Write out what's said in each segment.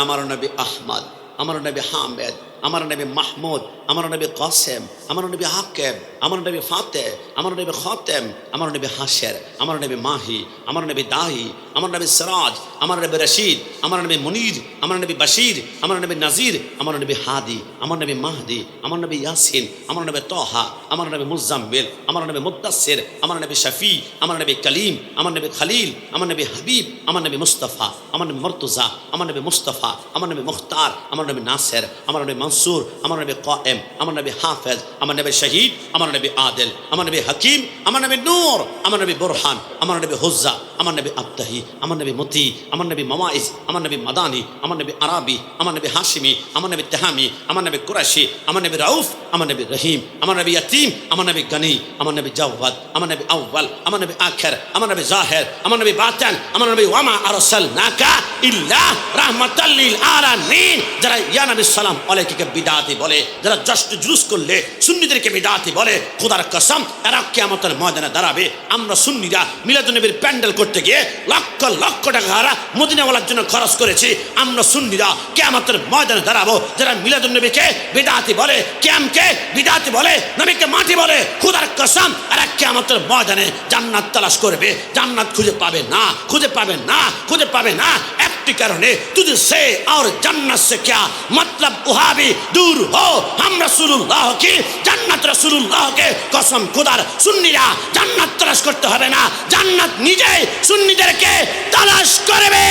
আমার নবী আহমদ, আমার নবী হামেদ, আমার নবী মাহমুদ, আমার নবী কাসেম, আমার নবী হাকেম, আমার নবী ফাতে, আমার নবী খাতেম, আমার নবী হাশের, আমার নবী মাহি, আমার নবী দাহি, আমার নবী সিরাজ, আমার নবী রশিদ, আমার নবী মুনির, আমার নবী বশির, আমার নবী নাজির, আমার নবী হাদি, আমার নবী মাহদি, আমার নবী ইয়াসিন, আমার নবী তহা, আমার নবী মুজাম্মিল, আমার নবী মুদ্দাসির, আমার নবী শফি, আমার নবী কলিম, আমার নবী খলিল, আমার নবী হাবিব, আমার নবী মুস্তফা, আমার নবী মুর্তজা, আমার নবী মুস্তফা, আমার নবী মুখতার, আমার নবী নাসের, আমার নবী মনসুর, আমার নবী কায়েম, আমার নবী হাফেজ, আমার নবী শহীদ, আমার নবী আদিল, আমার নবী হাকিম, আমার নবী নূর, আমার নবী বুরহান, আমার নবী হুজ্জা, আমার নবী আবতাহি, আমার নবী মতি, আমার নবী মাওয়াইজ, আমার নবী মাদানি, আমার নবী আরাবি, আমার নবী হাশিমি, আমার নবী তেহামি, আমার নবী কুরাশি, আমার নবী রাউফ, আমার নবী রহিম, আমার নবী ইয়াতিম, আমার নবী গনি, আমার নবী জাওয়াদ, আমার নবী আউয়াল, আমার নবী আখির, আমার নবী জাহির, আমার নবী বাতিন, আমার নবী ওয়ামা আরসালনাকা ইল্লা রাহমাতাল লিল আলামিন। যারা ইয়া নবী সালাম আলাইহিকে বিদআতি বলে, যারা জশ্ন জুলুস করলে সুন্নিদেরকে বিদআতি বলে, খোদার কসম এরা কিয়ামতের ময়দানে দাঁড়াবে। আমরা সুন্নিরা মিলাদুন নবীর প্যান্ডেল করতে গিয়ে লক্ষ লক্ষ টাকা মদিনাওয়ালার জন্য খরচ করেছি। আমরা সুন্নিরা কিয়ামতের ময়দানে দাঁড়াবো। যারা মিলাদুন নবীকে বিদআতি বলে, কিয়ামকে বিদআতি বলে, নবীকে মাটি বলে, খোদার কসম এরা কিয়ামতের ময়দানে জান্নাত তালাশ করবে, জান্নাত খুঁজে পাবে না, খুঁজে পাবে না, খুঁজে পাবে না। একটি কারণে তুझसे और जन्नत से क्या मतलब, वहाबी दूर हो, हम रसूलुल्लाह की जन्नत रसूलुल्लाह के कसम खुदार सुन्नीरा জান্নাত তালাশ করতে হবে না, জান্নাত নিজেই সুন্নিদেরকে তালাশ করবে।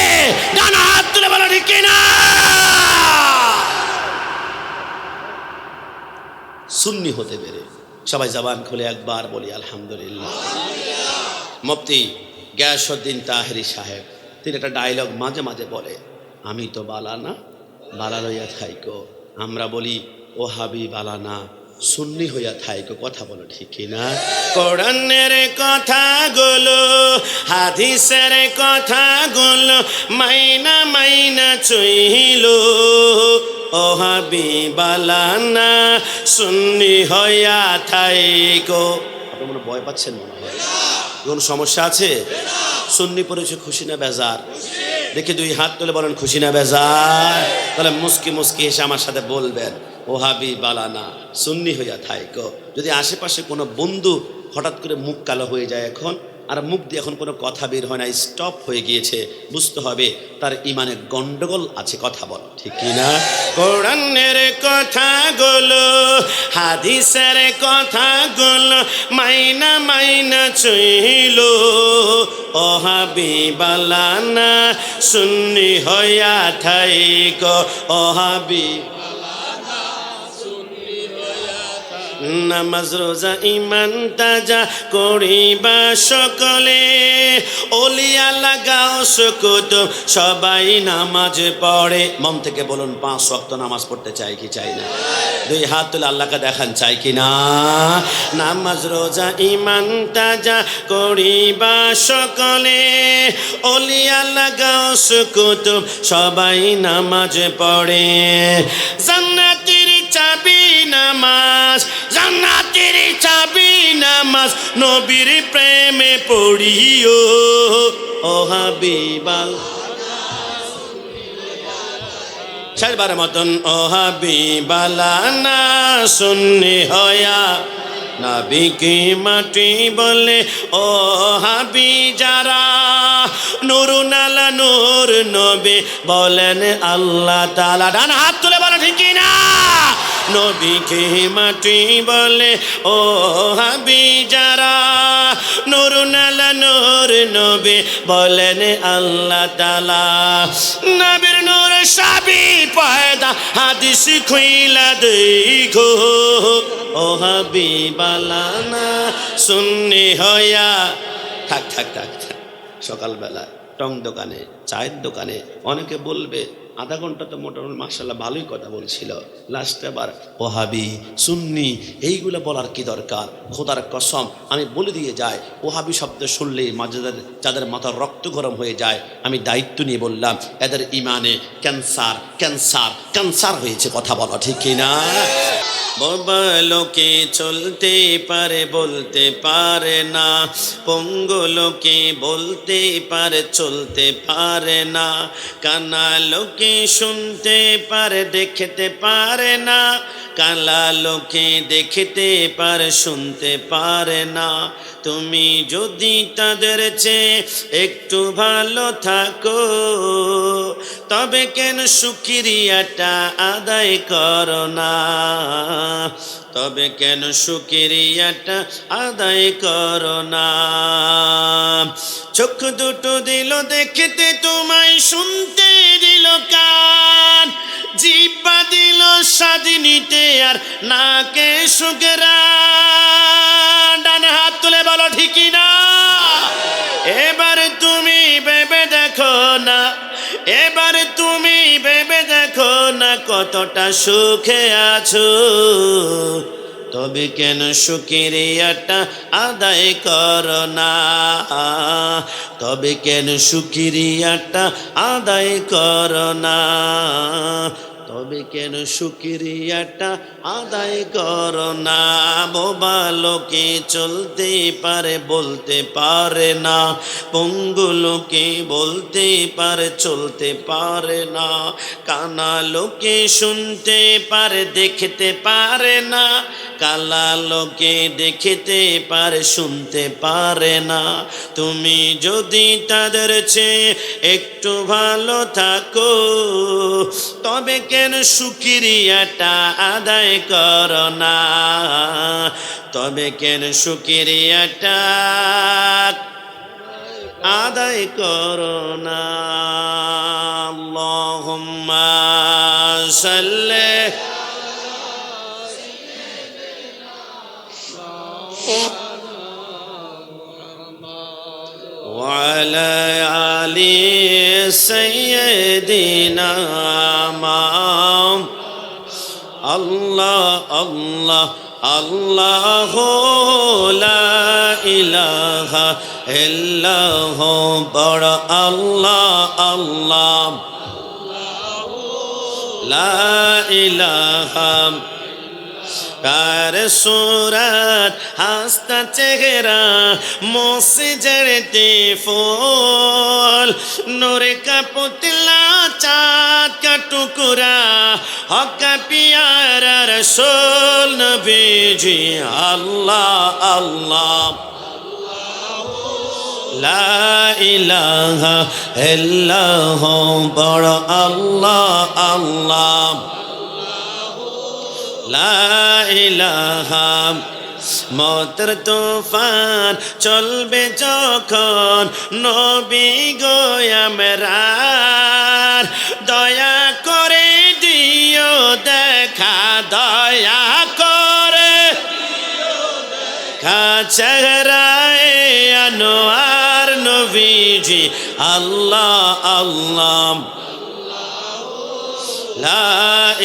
ডানা হাত তুলে বলো ঠিক না? সুন্নি হতে পেরে সবাই জবান খুলে একবার বলি আলহামদুলিল্লাহ। মুফতি গিয়াসউদ্দিন তাহেরি সাহেব তিনি একটা ডায়লগ মাঝে মাঝে বলে, আমি তো বালানা বালা লইয়া থাইকো। আমরা বলি ও হাবি বালানা সুন্নি হইয়া থাইকো। কথা বলো ঠিক না? কোরআনের কথাগুলো হাদিসের কথাগুলো মাইনা মাইনা চইল, ও হাবি বালানা সুন্নি হইয়া থাইকো। আপনি মনে ভয় পাচ্ছেন মনে হয়? কোন সমস্যা আছে? সুন্নি পড়েছে খুশি না বেজার? দেখি দুই হাত তুলে বলেন খুশি না বেজার? তাহলে মুস্কি মুস্কি এসে আমার সাথে বলবেন ওহাবি বালানা সুন্নি হইয়া থাইকো। যদি আশেপাশে কোনো বন্ধু হঠাৎ করে মুখ কালো হয়ে যায় এখন, আর মুখ দিয়ে এখন কোনো কথা বের হয় না, স্টপ হয়ে গিয়েছে, বুঝতে হবে তার ইমানে গন্ডগোল আছে। কথা বলো ঠিক কিনা? কোরআনের কথাগুলো হাদিসের কথাগুলো মাইনা মাইনা চইল, ও হাবিবালানা সুন্নি হইয়া থাইকো। ও হাবি নামাজ রোজা ইমান তাজা করিবা সকলে, ওলিয়া লাগাও সুকুত সবাই নামাজ পড়ে। মন থেকে বলুন 5 ওয়াক্ত নামাজ পড়তে চাই কি চাই না? দুই হাত তুলে আল্লাহকে দেখান চাই কি না? নামাজ রোজা ইমান তাজা করিবা সকলে, ওলিয়া লাগাও সুকুত সবাই নামাজ পড়ে। জান্নাতের চাবি নামাজ, জান্নাতের চাবি নামাজ, নবীর প্রেমে পড়িও, ও হাবিবাল চারবার মতন, ও হাবিবালানা সুন্নি হয়া নবীকে মাটি বলে, ও হাবি যারা নুরুন আলা নূর নবী বলেন আল্লাহ তাআলা। ডান হাত তুলে বলো ঠিক না? নবীকে মাটি বলে, ও হাবি যারা নুরুন আলা নূর নবী বলেন আল্লাহ তাআলা। নবীর নূর সবই পয়দা হাদিস খুইলা দেখো, ও হাবি বালানা সুন্নি হইয়া থাক থাক থাক থাক। সকালবেলা টং দোকানে চায়ের দোকানে অনেকে বলবে আধা ঘন্টা তো মোটামুটি মাশাআল্লাহ ভালোই কথা বলছিল, লাস্টে আবার ওহাবি সুন্নি এইগুলো বলার কি দরকার? খোদার কসম আমি বলে দিয়ে যাই, ওহাবি শব্দ শুনলেই মাঝে যাদের মাথার রক্ত গরম হয়ে যায়, আমি দায়িত্ব নিয়ে বললাম এদের ইমানে ক্যান্সার ক্যান্সার ক্যান্সার হয়েছে। কথা বলা ঠিক কিনা? বোবা লোকে চলতে পারে বলতে পারে না, পঙ্গু লোকে বলতে পারে চলতে পারে না, কানা লোকে শুনতে পারে দেখতে পারে না, কালা লোকে দেখতে পারে শুনতে পারে না। তুমি যদি তাদের চেয়ে একটু ভালো থাকো, তবে কেন শুকরিয়াটা আদায় করো না, তবে কেন শুকরিয়াটা আদায় করো না। চোখ দুটো দিল দেখতে তোমায়, শুনতে দিল কান, জিহ্বা দিল স্বাদ নিতে আর নাকে সুঘ্রাণ। ডান হাত তুলে বলো ঠিকই না। এবার তুমি ভেবে দেখো না, এবার তুমি ভেবে দেখো না কতটা সুখে আছো, তবে কেন শুকরিয়াটা আদায় করো না, তবে কেন শুকরিয়াটা আদায় করো না, তবে কেন শুকরিয়াটা আদায় করো না। বোবা লোকে চলতে পারে বলতে পারে না, পঙ্গু লোকে বলতে পারে চলতে পারে না, কানা লোকে শুনতে পারে দেখতে পারে না, কালা লোকে দেখতে পারে শুনতে পারে না। তুমি যদি তাদের চেয়ে একটু ভালো থাকো, তবে কেন শুকরিয়াটা আদায় করো না, তবে কেন শুকরিয়াটা আদায় করো না। আল্লাহুম্মা সাল্লি وعلى آل سيدنا الله الله الله لا إله إلا هو بڑا الله الله لا إله কার সুরাত হাসতা চেহারা মোসে জড়তে ফুল নূরে কা পুতলা চাঁদ কা টুকরা হক পিয়ারা রসূল নবীজি আল্লাহ আল্লাহ লা ইলাহা ইল্লাহু বড় আল্লাহ আল্লাহ লা ইলাহা। মতের তুফান চলবে যখন নবী গো আমরার, দয়া করে দিও দেখা, দয়া করে দেখা চেহারায়ে আনোয়ার নবীজি আল্লাহ আল্লাহ লা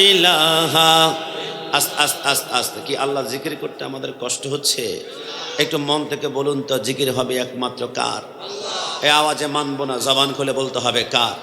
ইলাহা। আস্তে আস্তে আস্তে আস্তে কি আল্লাহ জিকির করতে আমাদের কষ্ট হচ্ছে? একটু মন থেকে বলুন তো, জিকির হবে একমাত্র কার? এই আওয়াজে মানবো না, জবান খুলে বলতে হবে কার?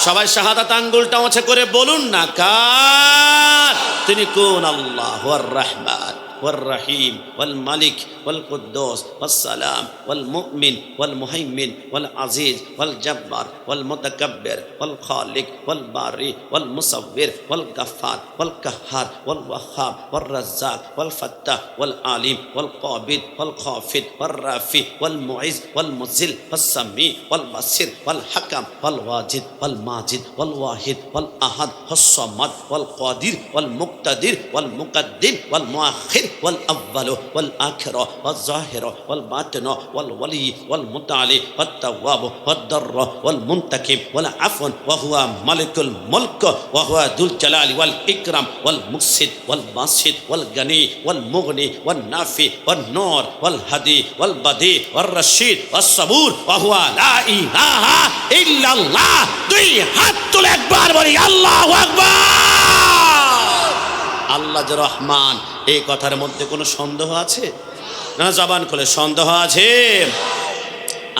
সবাই শাহাদাত আঙ্গুলটা উঁচু করে বলুন না কার? তিনি কোন? আল্লাহ ওয়ার রহমান والرحيم والملك والقدوس والسلام والمؤمن والمهيمن والعزيز والجبار والمتكبر والخالق والباري والمصور والغفار والقهار والوهاب والرزاق والفتاح والعليم والقابض والخافض والرافع والمعز والمذل والسميع والبصير والحكم والواجد والماجد والواحد والأحد والصمد والقادر والمقتدر والمقدم والمؤخر والأول والآخر والظاهر والباطن والولي والمتعالي والتواب والضر والمنتقم والعفو، وهو ملك الملك وهو ذو الجلال والإكرام والمقسط والباسط والغني والمغني والنافع والنور والهدي والبديع والرشيد والصبور، وهو لا إله إلا الله। দুই হাত তুলে একবার বলি আল্লাহু আকবার। আল্লাহ যে রহমান, এই কথার মধ্যে কোনো সন্দেহ আছে? না, জবান খুলে সন্দেহ আছে?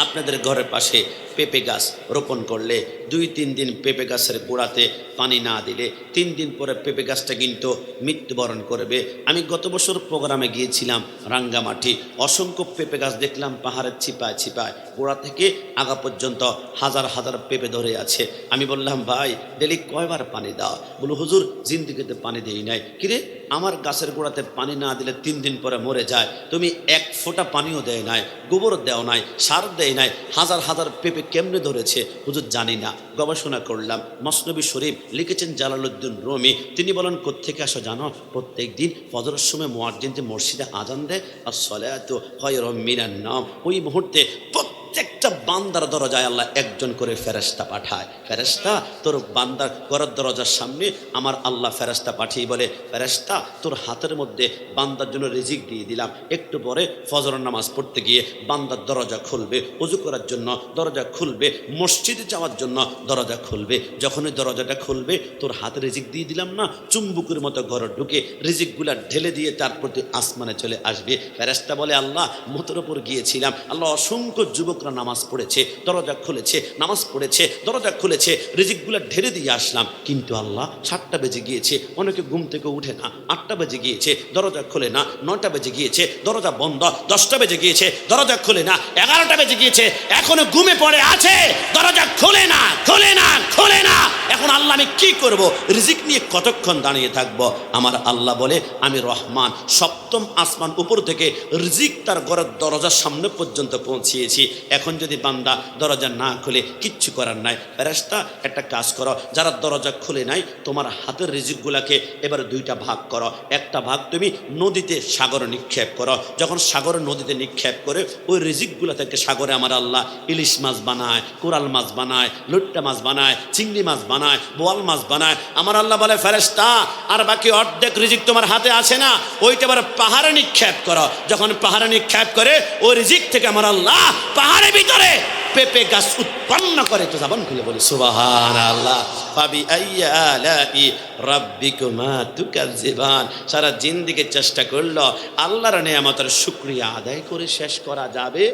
আপনাদের ঘরের পাশে পেঁপে গাছ রোপণ করলে 2-3 দিন পেঁপে গাছের গোড়াতে পানি না দিলে 3 দিন পরে পেঁপে গাছটা কিন্তু মৃত্যুবরণ করবে। আমি গত বছর প্রোগ্রামে গিয়েছিলাম রাঙ্গামাটি, অসংখ্য পেঁপে গাছ দেখলাম পাহাড়ের ছিপায় ছিপায় গোড়া থেকে আগা পর্যন্ত হাজার হাজার পেঁপে ধরে আছে। আমি বললাম, ভাই ডেলি কয়বার পানি দাও? বলো, হুজুর জিন্দিগিতে পানি দেই নাই। কিরে, আমার গাছের গোড়াতে পানি না দিলে 3 দিন পরে মরে যায়, তুমি 1 ফোঁটা পানিও দেয় নাই, গোবর দেও নাই, সার দেয় নাই, হাজার হাজার পেঁপে কেমনে ধরেছে? হুজুর জানি না, গবেষণা করলাম। মসনবী শরীফ লিখেছেন জালালউদ্দিন রুমি, তিনি বলেন কোত্থেকে আসো জানো? প্রত্যেক দিন ফজরের সময় মুয়াজ্জিন যে মসজিদে আজান দেয়, আসসালাতু খায়রুম মিনান নাওম, ওই মুহূর্তে প্রত্যেকটা বান্দার দরজায় আল্লাহ একজন করে ফেরেশতা পাঠায়। ফেরেশতা তোর বান্দার ঘরের দরজার সামনে আমার আল্লাহ ফেরেশতা পাঠিয়ে বলে, ফেরেশতা তোর হাতের মধ্যে বান্দার জন্য রিজিক দিয়ে দিলাম, একটু পরে ফজরের নামাজ পড়তে গিয়ে বান্দার দরজা খুলবে, ওযু করার জন্য দরজা খুলবে, মসজিদে যাওয়ার জন্য দরজা খুলবে। যখনই দরজাটা খুলবে তোর হাতে রিজিক দিয়ে দিলাম না, চুম্বুকের মতো ঘরে ঢুকে রিজিকগুলা ঢেলে দিয়ে তার প্রতি আসমানে চলে আসবে। ফেরেশতা বলে, আল্লাহ মোটের উপর গিয়েছিলাম, আল্লাহ অসংখ্য যুবকরা নামাজ পড়েছে, দরজা খুলেছে, নামাজ পড়েছে, দরজা খুলেছে, রিজিকগুলা ঢেলে দিয়ে আসলাম, কিন্তু আল্লাহ 7টা বেজে গিয়েছে, অনেকে ঘুম থেকে উঠে না, 8টা বেজে গিয়েছে, দরজা খোলে না, 9টা বেজে গিয়েছে, দরজা বন্ধ, 10টা বেজে গিয়েছে, দরজা খোলে না, 11টা বেজে গিয়েছে, এখনো ঘুমে পড়ে আছে, দরজা খোলে না, খোলে না, খোলে না। এখন আল্লাহ আমি কি করব? রিজিক নিয়ে কতক্ষণ দাঁড়িয়ে থাকবো? আমার আল্লাহ বলে, আমি রহমান, 7ম আসমান উপর থেকে রিজিক তার ঘরের দরজার সামনে পর্যন্ত পৌঁছিয়েছি। এখন যদি বান্দা দরজা না খুলে কিচ্ছু করার নাই। ফেরেশতা একটা কাজ করো, যারা দরজা খুলে নাই তোমার হাতের রিজিকগুলাকে এবার 2টা ভাগ করো, একটা ভাগ তুমি নদীতে সাগরে নিক্ষেপ করো। যখন সাগরে নদীতে নিক্ষেপ করে ওই রিজিকগুলা থেকে সাগরে আমার আল্লাহ ইলিশ মাছ বানায়, কোরাল মাছ বানায়, লুট্টা মাছ বানায়, চিংড়ি মাছ বানায়, বোয়াল মাছ বানায়। আমার আল্লাহ বলে, ফেরেশতা আর বাকি অর্ধেক রিজিক তোমার হাতে আছে না, ওইটা এবার পাহাড়ে নিক্ষেপ করো। যখন পাহাড়ে নিক্ষেপ করে ওই রিজিক থেকে আমার আল্লাহ পাহাড়ের ভিতরে পেঁপে গাছ উৎপন্ন করে। তো জবান খুলে বলি সুবহানাল্লাহ। ফাবি আইয়ি আলাই রাব্বিকুমা তুকাজ্জিবান। সারা জিন্দেগি চেষ্টা করলো আল্লাহর নেয়ামতের শুকরিয়া আদায় করে শেষ করা যাবে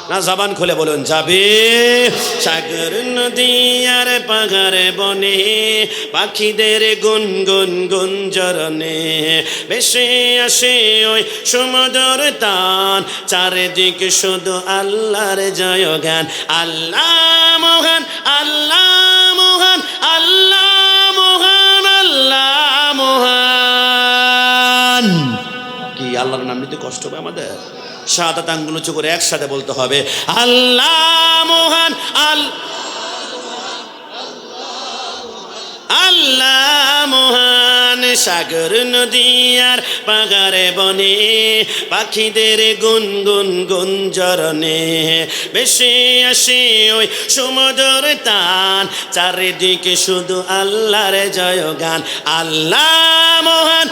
না? জবান খুলে বলুন যাবে। সাগর নদী আর পাহাড়ে বনে পাখিদের গুনগুন গুঞ্জরণে ভেসে আসে ওই সমুদ্র তান, চারিদিকে শুধু আল্লাহর জয়গান। আল্লাহ মহান, আল্লাহ মহান, আল্লাহ মহান, আল্লাহ মহান। কি আল্লাহর নাম নিতে কষ্ট হবে আমাদের? শাহাদাত আঙ্গুল উঁচু করে একসাথে বলতে হবে, আল্লাহ মহান, আল্লাহ মহান। সাগর নদী আর পাহাড়ে বনে পাখিদের গুনগুন গুঞ্জরণে ভেসে আসে ওই সমুদ্র তান, চারিদিকে শুধু আল্লাহর জয়গান। আল্লাহ মহান,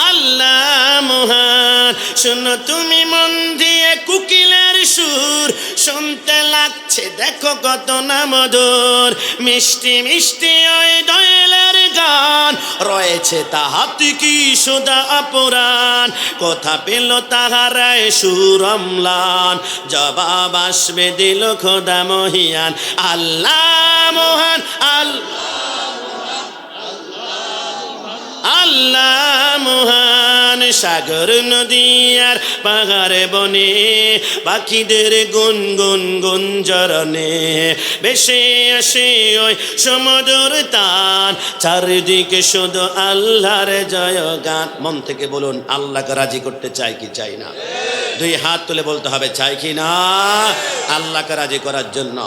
আল্লাহ মহান। শোনো তুমি মন দিয়ে কোকিলের সুর, শুনতে লাগছে দেখো কত না মধুর, মিষ্টি মিষ্টি ওই দোয়েলের গান, রয়েছে তাহাতে কি সুধা অপুরাণ, কথা পেল তাহারায় সুর অম্লান, জবাব আসবে দিল খোদা মহিয়ান। আল্লাহ মহান, আল্লাহ মহান। সাগর নদী আর পাহাড়ে বনে পাখিদের গুনগুন গুঞ্জরণে ভেসে আসে ওই সমুদ্র তান, চারিদিকে শুধু আল্লাহর জয়গান। মন থেকে বলুন, আল্লাহকে রাজি করতে চাই কি চাই না? 2 হাত তুলে বলতে হবে, চাই কি না? আল্লাহকে রাজি করার জন্য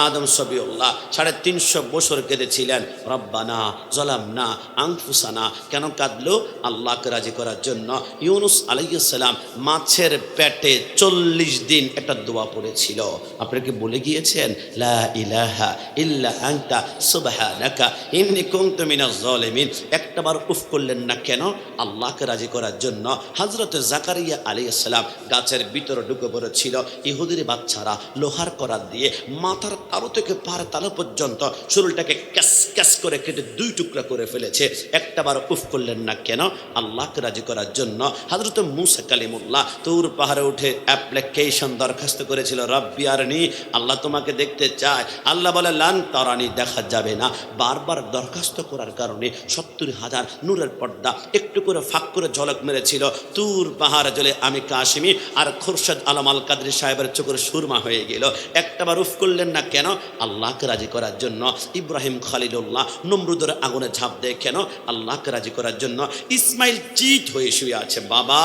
আদম সফিউল্লাহ 350 বছর কেঁদেছিলেন, রব্বানা যালামনা আনফুসানা। কেন কাঁদলো? আল্লাহকে রাজি করার জন্য। ইউনুস আলাইহিস সালাম মাছের পেটে 40 দিন একটা দোয়া পড়েছিল। আপনারা কি বলে গিয়েছেন, লা ইলাহা ইল্লা আনতা সুবহানাকা ইন্নী কুনতু মিনাজ জালিমিন? একটাবার উফ করলেন না কেন? আল্লাহকে রাজি করার জন্য। হযরত জাকারিয়া আলাইহিস সালাম গাছের ভিতরে ঢুকে পড়েছিল। ইহুদির বাচ্চারা লোহার করাত দিয়ে মাথার তালু থেকে পায়ের তালু পর্যন্ত শরীরটাকে ক্যাস ক্যাস করে কেটে দুই টুকরা করে ফেলেছে। একটাবার উফ করলেন না কেন? আল্লাহকে রাজি করার জন্য। হযরত মূসা কালিমুল্লাহ তুর পাহাড়ে উঠে অ্যাপ্লিকেশন দরখাস্ত করেছিল, রব্বি আরনি, আল্লাহ তোমাকে দেখতে চায়। আল্লাহ বলে লান তারানি, দেখা যাবে না। বারবার দরখাস্ত করার কারণে 70,000 নূরের পর্দা একটু করে ফাঁক করে ঝলক মেরেছিল। তুর পাহাড় জ্বলে আমি কাশিমি আর খুরশেদ আলম আল কাদরি সাহেবের চোখের সুরমা হয়ে গেল। একটাবার উফ করলেন না কেন? আল্লাহকে রাজি করার জন্য। ইব্রাহিম খলিলুল্লাহ নমরুদের আগুনে ঝাঁপ দেয় কেন? আল্লাহকে রাজি করার জন্য। ইসমাইল চিত হয়ে শুয়ে আছে, বাবা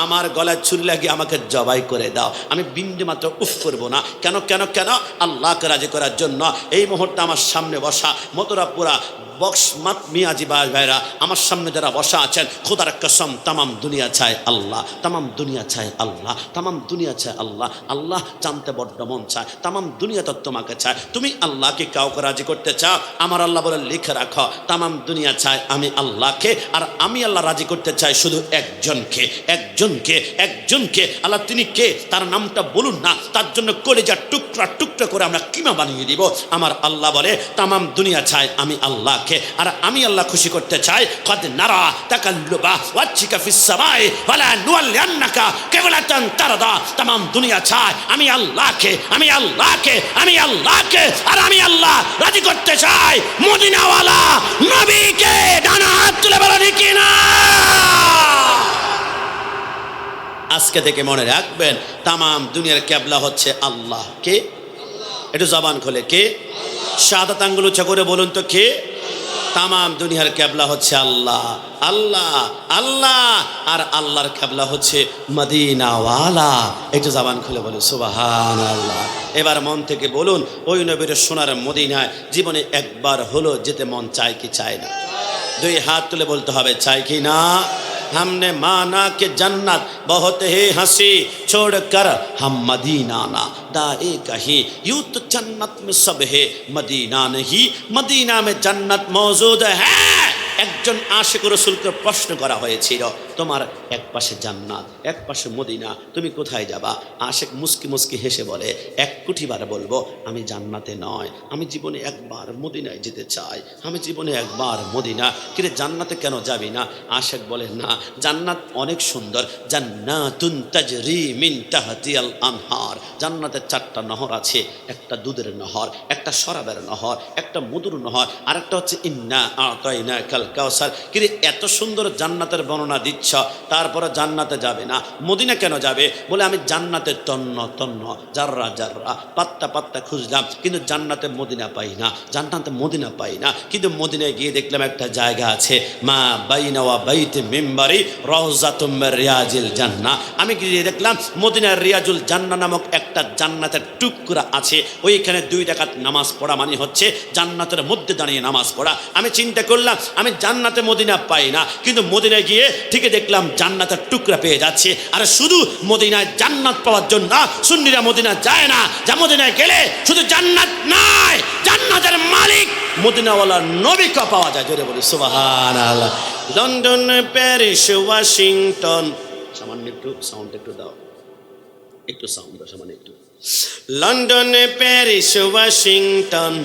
আমার গলায় ছুরি লাগিয়ে আমাকে জবাই করে দাও, আমি বিন্দু মাত্র উফ করব না। কেন কেন কেন? আল্লাহকে রাজি করার জন্য। এই মুহূর্তে আমার সামনে বসা মথুরাপুরা বক্সমাত মিয়াজি ভাইরা আমার সামনে যারা বসা আছেন, খোদার কসম তামাম দুনিয়া চায় আল্লাহ, তামাম দুনিয়া চায় আল্লাহ, তামাম দুনিয়া চায় আল্লাহ। আল্লাহ জানতে বড্ড মন চায়, তামাম দুনিয়া তো তোমাকে চায়। তুমি আল্লাহকে কাউকে রাজি করতে চাও? আমার আল্লাহ বলে লিখে রাখো, তামাম দুনিয়া চায় আমি আল্লাহকে, আর আমি আল্লাহ রাজি করতে চাই শুধু একজনকে, একজনকে, একজনকে। আল্লাহ তিনি কে? তার নামটা বলুন না, তার জন্য কলিজা টুকরা টুকরা করে আমরা কিমা বানিয়ে দিব। আমার আল্লাহ বলে তামাম দুনিয়া চায় আমি আল্লাহ, আর আমি আল্লাহ খুশি করতে চাই। কদ নারা তাকাল্লুবা ওয়াজহিকা ফিস সামাই ওয়ালা নুওয়াল্লিয়ান্নাকা কিবলাতান তারদা। तमाम দুনিয়া চায় আমি আল্লাহকে, আমি আল্লাহকে, আমি আল্লাহকে, আর আমি আল্লাহ রাজি করতে চাই মদিনাওয়ালা নবীকে। ডানা হাত তুলে বলো ঠিক না? আজকে থেকে মনে রাখবেন, तमाम দুনিয়ার কিবলা হচ্ছে আল্লাহ। কে? একটু জবান খুলে কে? শাহাদাত আঙ্গুল উঁচা করে বলুন তো কে? तमाम দুনিয়ার কিবলা হচ্ছে আল্লাহ, আল্লাহ, আল্লাহ, আর আল্লাহর কিবলা হচ্ছে মদিনাওয়ালা। একটু জবান খুলে বলুন সুবহানাল্লাহ। এবার মন থেকে বলুন, ওই নবীর সোনার মদিনায় জীবনে একবার হলো যেতে মন চায় কি চায় না? দুই হাত তুলে বলতে হবে চাই কি না? हमने माना कि जन्नत बहुत ही हंसी छोड़कर हम मदीना ना दाए कहीं। यूं तो जन्नत में सब है, मदीना नहीं, मदीना में जन्नत मौजूद है। একজন আশিক রাসূলকে প্রশ্ন করা হয়েছিল, তোমার এক পাশে জান্নাত এক পাশে মদিনা, তুমি কোথায় যাবা? আশিক মুস্কি মুস্কি হেসে বলে, এক কোটিবার বলবো আমি জান্নাতে নয়, আমি জীবনে একবার মদিনায় যেতে চাই, আমি জীবনে একবার মদিনা। কিরে জান্নাতে কেন যাবি না? আশিক বলে না, জান্নাত অনেক সুন্দর, জান্নাতুন তাজরি মিন তাহতিয়াল আনহার। জান্নাতের 4টা নহর আছে, একটা দুধের নহর, একটা শরাবের নহর, একটা মধুর নহর, আর একটা হচ্ছে ইন্না আতাইনাকাল কাউসার। কিরে এত সুন্দর জান্নাতের বর্ণনা দিচ্ছ, তারপরে জান্নাতে যাবে না, মদিনা কেন যাবে? বলে আমি জান্নাতে তন্ন তন্ন জাররা জাররা পাত্তা পাত্তা খুঁজলাম, কিন্তু জান্নাতে মদিনা পাই না, জান্নাতে মদিনা পাই না। কিন্তু মদিনায় গিয়ে দেখলাম একটা জায়গা আছে, মা বাইনা ওয়া বাইতি মিম্বারি রওজাতুম মির রিয়াজিল জান্নাহ। আমি গিয়ে দেখলাম মদিনার রিয়াজুল জান্নাহ নামক একটা জান্নাতের টুকরা আছে, ওইখানে 2 রাকাত নামাজ পড়া মানে হচ্ছে জান্নাতের মধ্যে দাঁড়িয়ে নামাজ পড়া। আমি চিন্তা করলাম আমি জান্নাতে মদিনা পাই না, কিন্তু মদিনায় গিয়ে ঠিকই দেখলাম জান্নাতের টুকরা পেয়ে যাচ্ছে। আর শুধু মদিনায় জান্নাত পাওয়ার জন্য সুন্নিরা মদিনা যায় না, যা মদিনায় গেলে শুধু জান্নাত নয়, জান্নাতের মালিক মদিনাওয়ালা নবীকে পাওয়া যায়। জোরে বলি সুবহানাল্লাহ। লন্ডন, প্যারিস, ওয়াশিংটন, সামান্য একটু সাউন্ড একটু দাও, একটু সাউন্ড দাও সামান্য একটু। লন্ডন, প্যারিস, ওয়াশিংটন,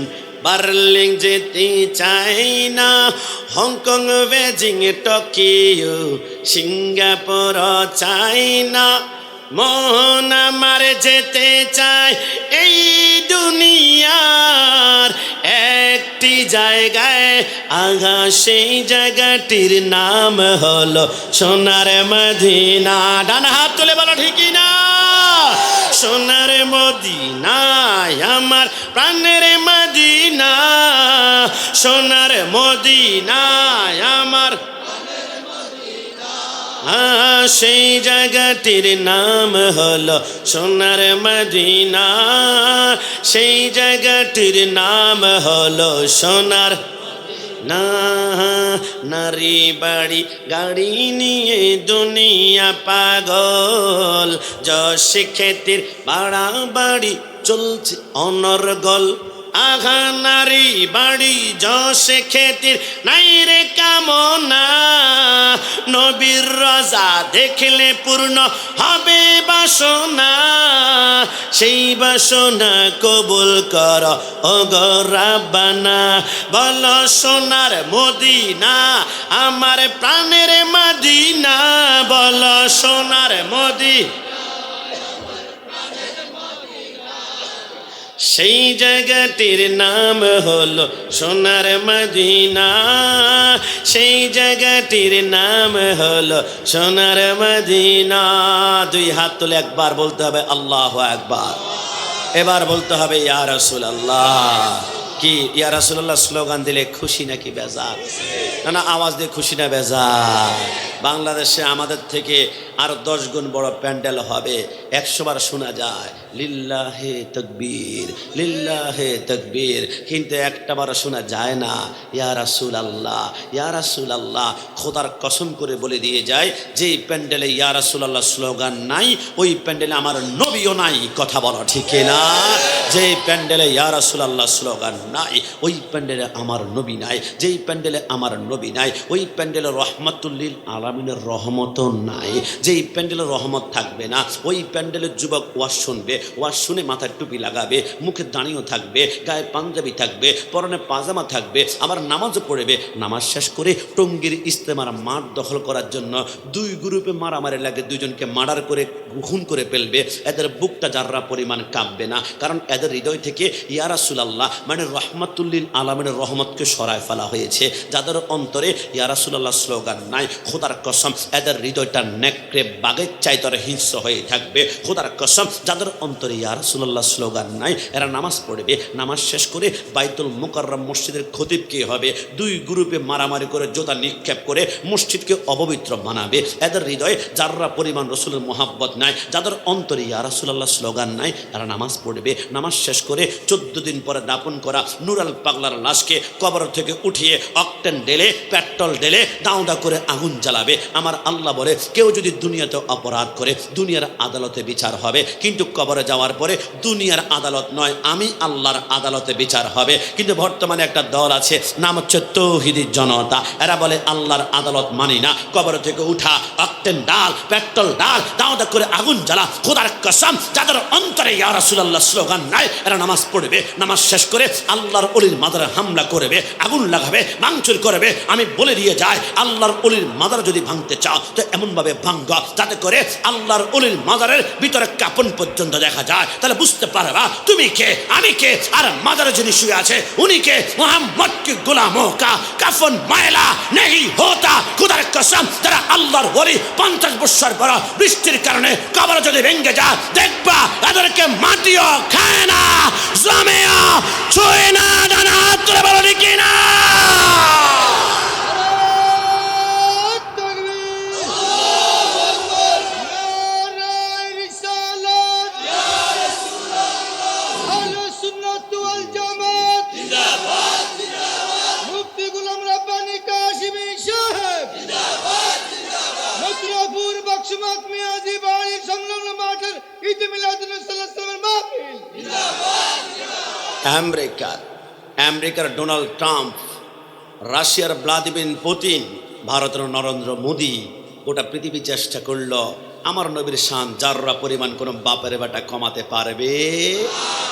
বার্লিন যেতে চাই না, হংকং, বেজিং, টোকিও, সিঙ্গাপুর চাই না, মন আমার যেতে চায় এই দুনিয়ার একটি জায়গায়, আগা সেই জায়গাটির নাম হলো সোনার মদিনা। ডান হাত তুলে বলো ঠিকই না? সোনার মদিনায় আমার প্রাণের মদিনা, সোনার মদিনায় আমার সেই জায়গাটির নাম হলো সোনার মদিনা, সেই জায়গাটির নাম হলো সোনার না। নারী বাড়ি গাড়ি নিয়ে দুনিয়া পাগল, যশ খ্যাতির বাড়াবাড়ি চলছে অনর্গল, আঘা নারী বাড়ি যশে খেতির নাই রে কামনা, নবীর রাজা দেখলে পূর্ণ হবে বাসনা, সেই বাসনা কবুল কর ওগো রাব্বানা। বল সোনার মদিনা আমার প্রাণের মদিনা, বল সোনার মদিনা সেই জায়গাটির নাম হলো সোনার মদিনা, সেই জায়গাটির নাম হলো সোনার মদিনা। দুই হাত তুলে একবার বলতে হবে আল্লাহু আকবার, এবার বলতে হবে ইয়া রাসূলুল্লাহ। কি ইয়া রাসূলুল্লাহ স্লোগান দিলে খুশি নাকি বেজার? না আওয়াজ দিয়ে খুশি না বেজার? বাংলাদেশে আমাদের থেকে আর 10 গুণ বড় প্যান্ডেল হবে, 100 বার শোনা যায় লিল্লাহে তাকবীর লিল্লাহে তাকবীর, কিন্তু একটা বার শোনা যায় না ইয়া রাসূলুল্লাহ ইয়া রাসূলুল্লাহ। খোদার কসম করে বলে দিয়ে যায়, যেই প্যান্ডেলে ইয়া রাসূলুল্লাহ স্লোগান নাই ওই প্যান্ডেলে আমার নবীও নাই। কথা বলো ঠিক না? যেই প্যান্ডেলে ইয়া রাসূলুল্লাহ স্লোগান নাই ওই প্যান্ডেলে আমার নবী নাই, যেই প্যান্ডেলে আমার নবী নাই ওই প্যান্ডেলে রহমাতুল লিল আলামিনের রহমতও নাই। যেই প্যান্ডেলে রহমত থাকবে না ওই প্যান্ডেলের যুবক ওয়াজ শুনবে, ওয়াজ শুনে মাথায় টুপি লাগাবে, মুখে দাঁড়িয়েও থাকবে, গায়ে পাঞ্জাবি থাকবে, পরনে পাজামা থাকবে, আবার নামাজও পড়বে। নামাজ শেষ করে টঙ্গীর ইস্তেমার মাঠ দখল করার জন্য 2 গ্রুপে মারামারি লাগে, 2 জনকে মার্ডার করে খুন করে ফেলবে। এদের বুকটা যাররা পরিমাণ কাঁপবে না, কারণ এদের হৃদয় থেকে ইয়া রাসূলুল্লাহ মানে রহমাতুল লিল আলামিনের রহমতকে সরায় ফেলা হয়েছে। যাদের অন্তরে ইয়া রাসূলুল্লাহ স্লোগান নাই, খোদার কসম এদের হৃদয়টা নেকড়ে বাঘের চাইতে হিংস্র হয়ে থাকবে। খোদার কসম যাদের অন্তরে ইয়া রাসূলুল্লাহ স্লোগান নাই এরা নামাজ পড়বে, নামাজ শেষ করে বাইতুল মুকাররম মসজিদের খতিব কে হবে 2 গ্রুপে মারামারি করে জোতা নিক্ষেপ করে মসজিদকে অপবিত্র বানাবে। এদের হৃদয়ে যাররা পরিমাণ রাসূলের মোহাব্বত নাই, যাদের অন্তরে ইয়া রাসূলুল্লাহ স্লোগান নাই এরা নামাজ পড়বে, নামাজ শেষ করে 14 দিন পরে দাপন করা নুরাল পাগলার লাশকে কবর থেকে উঠিয়ে অকটেন ঢেলে পেট্রোল ঢেলে দাউদা করে আগুন জ্বালাবে। আমার আল্লাহ বলে কেউ যদি দুনিয়াতে অপরাধ করে দুনিয়ার আদালতে বিচার হবে, কিন্তু কবরে যাওয়ার পরে দুনিয়ার আদালত নয় আমি আল্লাহর আদালতে বিচার হবে। কিন্তু বর্তমানে একটা দল আছে নাম হচ্ছে তৌহিদি জনতা, এরা বলে আল্লাহর আদালত মানি না, কবর থেকে উঠা অকটেন ডাল পেট্রোল ডাল দাউদা করে আগুন জ্বালা। খোদার কসম যাদের অন্তরে ইয়া রাসূলুল্লাহ স্লোগান নাই এরা নামাজ পড়বে, নামাজ শেষ করে আল্লাহর ওলির মাজারে হামলা করবে, আগুন লাগাবে, ভাঙচুর করবে। আমি বলে দিয়ে যাই আল্লাহর ওলির মাজার যদি ভাঙতে চাও তো এমনভাবে ভাঙবা যাতে করে আল্লাহর ওলির মাজারের ভিতরে কাপন পর্যন্ত দেখা যায়, তাহলে বুঝতে পারবা তুমি কে আমি কে, আর মাজারে যিনি শুয়ে আছে উনি কে। মুহাম্মদ কি গোলামোं का কাফন ময়লা नहीं होता। খোদার কসম যারা আল্লাহর ওলি 50 বছর পর বৃষ্টির কারণে কবর যদি ভেঙে যায় দেখবা এদেরকে মাটিও খায় না, জমেও ছুঁয়ে না। ডানা হাত তুলে বলো ঠিক না? আমেরিকার ডোনাল্ড ট্রাম্প, রাশিয়ার ভ্লাদিমির পুতিন, ভারতের নরেন্দ্র মোদী, গোটা পৃথিবী চেষ্টা করলো আমার নবীর শান যাররা পরিমাণ কোনো বাপের বেটা কমাতে পারবে।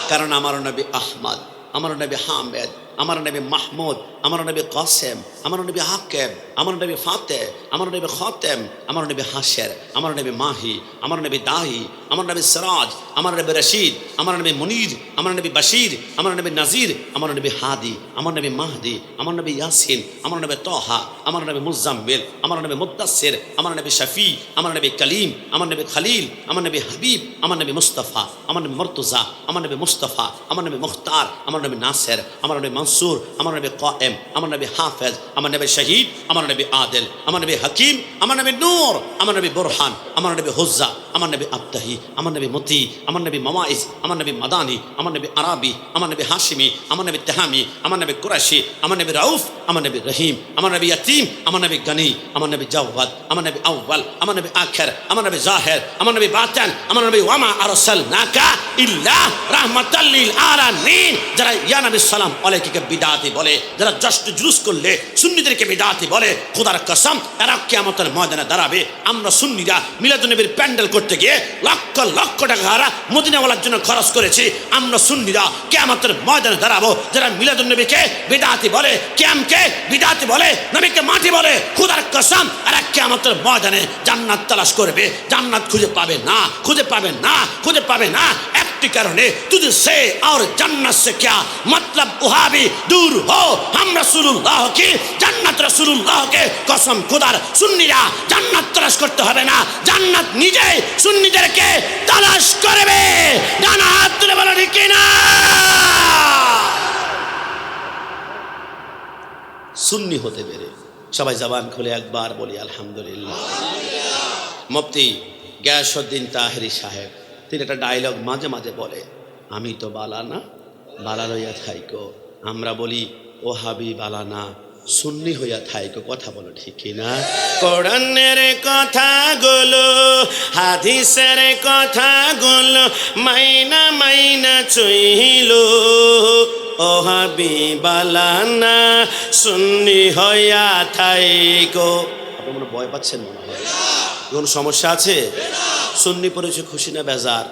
কারণ আমার নবী আহমদ, আমার নবী হামেদ, আমার নবী মাহমুদ, আমার নবী কাসেম, আমার নবী হাকেম, আমার নবী ফাতে, আমার নবী খাতেম, আমার নবী হাশের, আমার নবী মাহি, আমার নবী দাহি, আমার নবী সিরাজ, আমার নবী রশিদ, আমার নবী মুনির, আমার নবী বাশির, আমার নবী নাজির, আমার নবী হাদি, আমার নবী মাহদি, আমার নবী ইয়াসিন, আমার নবী তহা, আমার নবী মুজাম্মিল, আমার নবী মুদ্দাসির, আমার নবী শফি, আমার নবী কলিম, আমার নবী খলিল, আমার নবী হাবিব, আমার নবী মুস্তাফা, আমার নবী মুর্তজা, আমার নবী মুস্তাফা, আমার নবী মুখতার, আমার নবী নাসের, আমার নবী মনসুর, আমার নবী কায়েম, আমার নবী হাফেজ, আমার নবী শহীদ, আমার নবী আদিল, আমার নবী হাকিম, আমার নবী নূর, আমার নবী বুরহান, আমার নবী হুজ্জা, আমার নবী আবতাহি, আমার নবী মতি, আমার নবী মামাইজ, আমার নবী মাদানি, আমার নবী আরাবি, আমার নবী হাশিমি, আমার নবী তেহামি, আমার নবী কুরাশি, আমার নবী রাউফ, আমার নবী রহিম, আমার নবী ইয়াতিম, আমার নবী গানি, আমার নবী জাওয়াদ, আমার নবী আউয়াল, আমার নবী আখির, আমার নবী জাহির, আমার নবী বাতিন, আমার নবী ওয়ামা আরসালনাকা ইল্লা রাহমাতাল লিল আলামিন। যারা ইয়া নবী সালাম আলাইহিকে বিদআতি বলে, যারা জশ্ন জুলুস করলে সুন্নিদেরকে বিদআতি বলে, খোদার কসম এরা কিয়ামতের ময়দানে দাঁড়াবে। আমরা সুন্নিরা মিলাদুন নবীর প্যান্ডেল করতে গিয়ে লক্ষ লক্ষ টাকা মদিনাওয়ালার জন্য খরচ করেছি। আমরা সুন্নিরা কিয়ামতের ময়দানে দাঁড়াবো। যারা মিলাদুন নবীকে বিদআতি বলে, কিয়ামকে বিদআতি বলে, নবীকে মাটি বলে, খোদার কসম এরা কিয়ামতের ময়দানে জান্নাত তালাশ করবে, জান্নাত খুঁজে পাবে না, খুঁজে পাবে না, খুঁজে পাবে না। একটি কারণে তুझे से और जन्नत से क्या मतलब, वहाबी दूर हो, हम रसूलुल्लाह की जन्नत रसूलुल्लाह के कसम खुदार सुन्नीरा জান্নাত তালাশ করতে হবে না, জান্নাত নিজেই সুন্নিদেরকে তালাশ করবে। ডান হাত তুলে বলো ঠিক কিনা? সুন্নি হতে পেরে সবাই জবান খুলে একবার বলি আলহামদুলিল্লাহ। মুফতি গিয়াসউদ্দিন তাহেরি সাহেব তিনি একটা ডায়লগ মাঝে মাঝে বলে, আমি তো বালানা বালা লইয়া থাইকো। আমরা বলি ওহাবি বালানা সুন্নি হইয়া থাইকো। কথা বলো ঠিক কিনা? কোরআনের কথাগুলো হাদিসের কথাগুলো মাইনা মাইনা চইল, ওহাবি বালানা সুন্নি হইয়া থাইকো। আপনি মনে ভয় পাচ্ছেন মনে হয়? কোন সমস্যা আছে? সুন্নি পড়েছে খুশি না বেজার?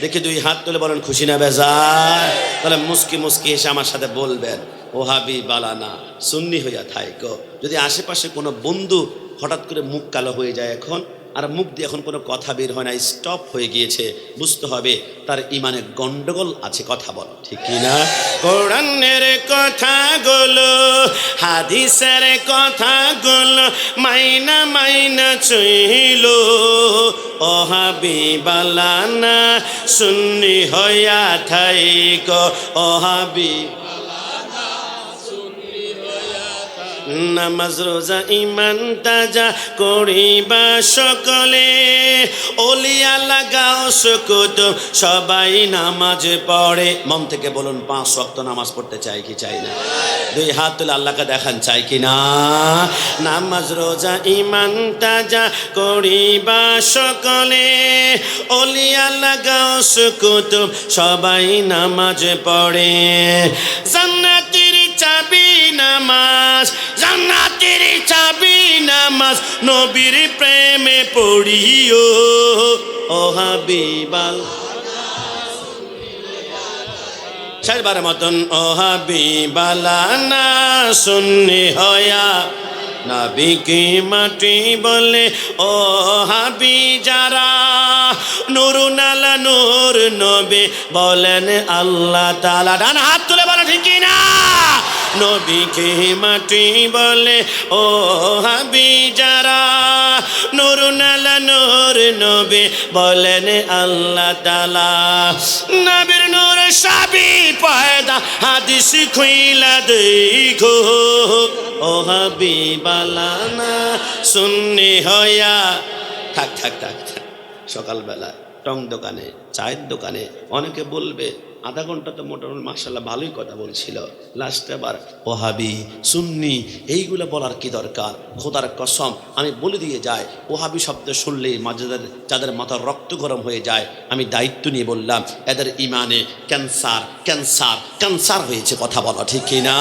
দেখি দুই হাত তুলে বলেন খুশি না বেজার? তাহলে মুস্কি মুস্কি এসে আমার সাথে বলবেন ওহাবি বালানা সুন্নি হইয়া থাইকো। যদি আশেপাশে কোনো বন্ধু হঠাৎ করে মুখ কালো হয়ে যায় এখন, আর মুখ দিয়ে এখন কোনো কথা বের হয় না, স্টপ হয়ে গিয়েছে, বুঝতে হবে তার ইমানে গন্ডগোল আছে। কথা বল ঠিক কিনা? কোরআনের কথাগুলো হাদিসের কথাগুলো মাইনা মাইনা চইল, ওহাবি বালানা সুন্নি হইয়া থাইকো, ওহাবি নামাজ রোজা ইমান তাজা করিবা সকলে, ওলিয়া লাগাও সুকুত সবাই নামাজ পড়ে। মন থেকে বলুন 5 ওয়াক্ত নামাজ পড়তে চাই কি চাই না? দুই হাত তুলে আল্লাহকে দেখান চাই কি না? নামাজ রোজা ইমান তাজা করিবা সকলে, ওলিয়া লাগাও সুকুত সবাই নামাজ পড়ে। জান্নাতের চাবি নামাজ, জান্নাতের চাবি নামাজ, নবীর প্রেমে পড়িও, ওহাবি বালানা শেষবার মতন, ওহাবি বালানা সুন্নি হয়া নবীকে মাটি বলে, ওহাবি যারা নুরুন আলা নূর নবী বলেন আল্লাহ তাআলা। ডান হাত তুলে বলো ঠিক কিনা? নবীকে মাটি বলে ওহাবি যারা নুরুন আলা নূর নবী বলেন আল্লাহ তাআলা। নবীর নূর সাবি পয়দা হাদিস খুইলা দেখো, ওহাবি বালানা সুন্নি হইয়া থাক থাক থাক থাক। সকালবেলা টং দোকানে চায়ের দোকানে অনেকে বলবে আধা ঘন্টা তো মোটামুটি মাশাআল্লাহ ভালোই কথা বলছিল, লাস্টে আবার ওহাবি সুন্নি এইগুলো বলার কি দরকার? খোদার কসম আমি বলে দিয়ে যাই, ওহাবি শব্দ শুনলেই যাদের মাথার রক্ত গরম হয়ে যায়, আমি দায়িত্ব নিয়ে বললাম এদের ইমানে ক্যান্সার ক্যান্সার ক্যান্সার হয়েছে। কথা বলা ঠিক কিনা?